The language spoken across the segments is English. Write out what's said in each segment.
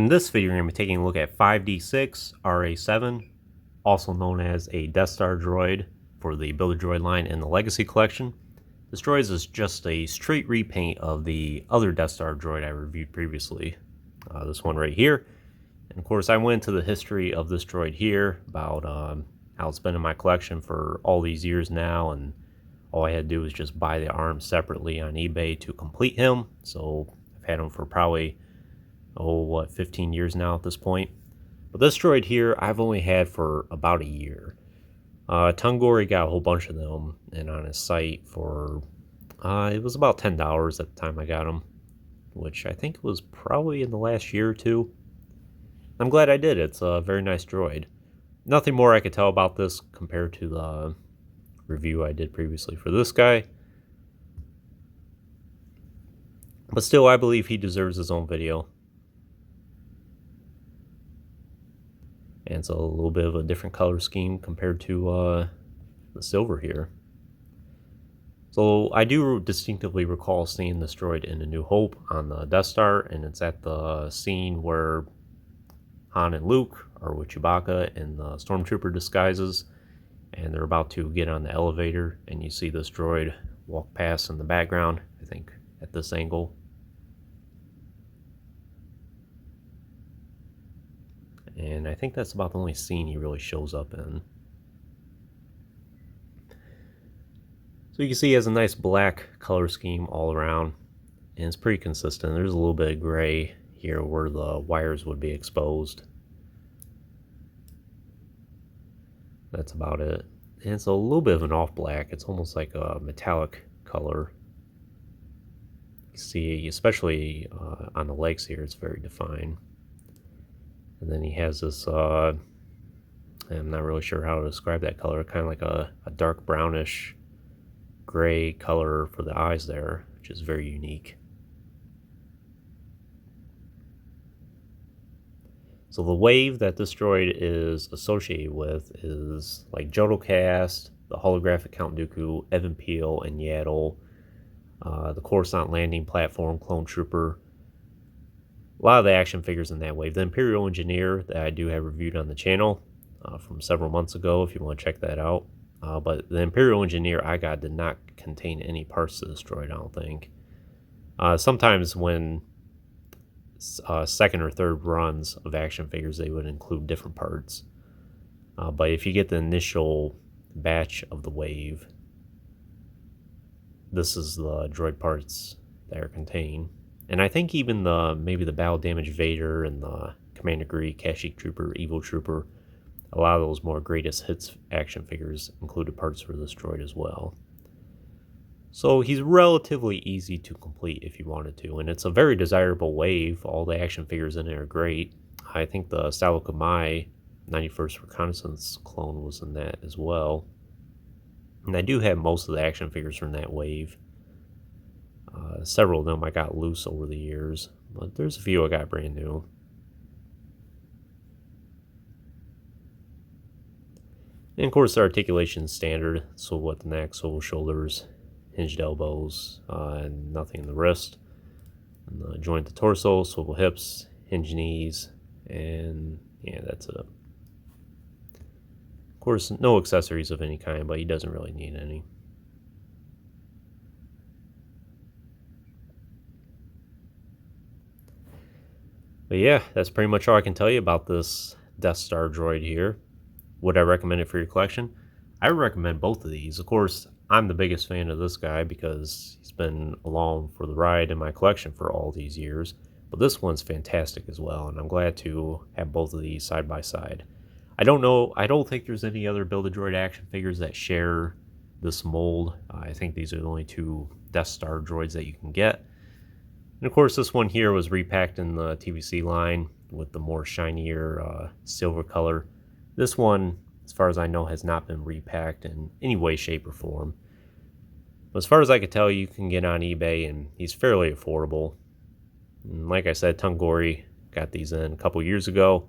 In this video, we're going to be taking a look at 5D6-RA-7, also known as a Death Star droid for the Build-A-Droid line in the Legacy Collection. This droid is just a straight repaint of the other Death Star droid I reviewed previously, this one right here. And of course, I went into the history of this droid here, about how it's been in my collection for all these years now, and all I had to do was just buy the arms separately on eBay to complete him. So I've had him for probably 15 years now at this point. But this droid here I've only had for about a year. Tungori got a whole bunch of them, and on his site for it was about $10 at the time I got them, which I think was probably in the last year or two. I'm glad I did. It's a very nice droid. Nothing more I could tell about this compared to the review I did previously for this guy, but still I believe he deserves his own video. And it's a little bit of a different color scheme compared to the silver here. So I do distinctively recall seeing this droid in A New Hope on the Death Star, and it's at the scene where Han and Luke are with Chewbacca in the Stormtrooper disguises, and they're about to get on the elevator, and you see this droid walk past in the background, I think at this angle. And I think that's about the only scene he really shows up in. So you can see he has a nice black color scheme all around, and it's pretty consistent. There's a little bit of gray here where the wires would be exposed. That's about it. And it's a little bit of an off black. It's almost like a metallic color. You see, especially on the legs here, it's very defined. And then he has this, I'm not really sure how to describe that color, kind of like a dark brownish gray color for the eyes there, which is very unique. So the wave that this droid is associated with is like Jodocast, the holographic Count Dooku, Evan Peel, and Yaddle, the Coruscant landing platform, Clone Trooper. A lot of the action figures in that wave. The Imperial Engineer that I do have reviewed on the channel from several months ago, if you want to check that out. But the Imperial Engineer I got did not contain any parts to this droid, I don't think. Sometimes when second or third runs of action figures, they would include different parts. But if you get the initial batch of the wave, this is the droid parts that are contained. And I think even maybe the Battle Damage Vader and the Commander Greek, Kashyyyk Trooper, Evil Trooper, a lot of those more greatest hits action figures included parts for this droid as well. So he's relatively easy to complete if you wanted to, and it's a very desirable wave. All the action figures in it are great. I think the Salo Kamai 91st Reconnaissance clone was in that as well. And I do have most of the action figures from that wave. Several of them I got loose over the years, but there's a few I got brand new. And of course the articulation is standard, swivel at the neck, swivel shoulders, hinged elbows, and nothing in the wrist. And the joint the torso, swivel hips, hinge knees, and yeah, that's it. Of course, no accessories of any kind, but he doesn't really need any. But yeah, that's pretty much all I can tell you about this Death Star droid here. Would I recommend it for your collection? I would recommend both of these. Of course, I'm the biggest fan of this guy because he's been along for the ride in my collection for all these years. But this one's fantastic as well, and I'm glad to have both of these side by side. I don't think there's any other Build-A-Droid action figures that share this mold. I think these are the only two Death Star droids that you can get. And of course, this one here was repacked in the TVC line with the more shinier silver color. This one, as far as I know, has not been repacked in any way, shape, or form. But as far as I could tell, you can get on eBay, and he's fairly affordable. And like I said, Tungori got these in a couple years ago,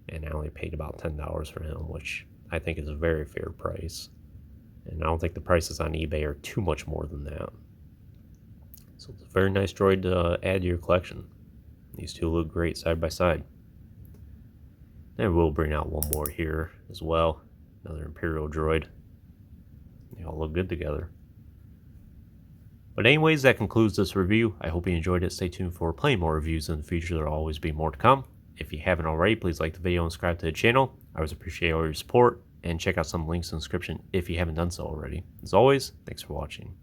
and I only paid about $10 for him, which I think is a very fair price. And I don't think the prices on eBay are too much more than that. So it's a very nice droid to add to your collection. These two look great side by side. And we'll bring out one more here as well. Another Imperial droid. They all look good together. But anyways, that concludes this review. I hope you enjoyed it. Stay tuned for plenty more reviews in the future. There will always be more to come. If you haven't already, please like the video and subscribe to the channel. I always appreciate all your support. And check out some links in the description if you haven't done so already. As always, thanks for watching.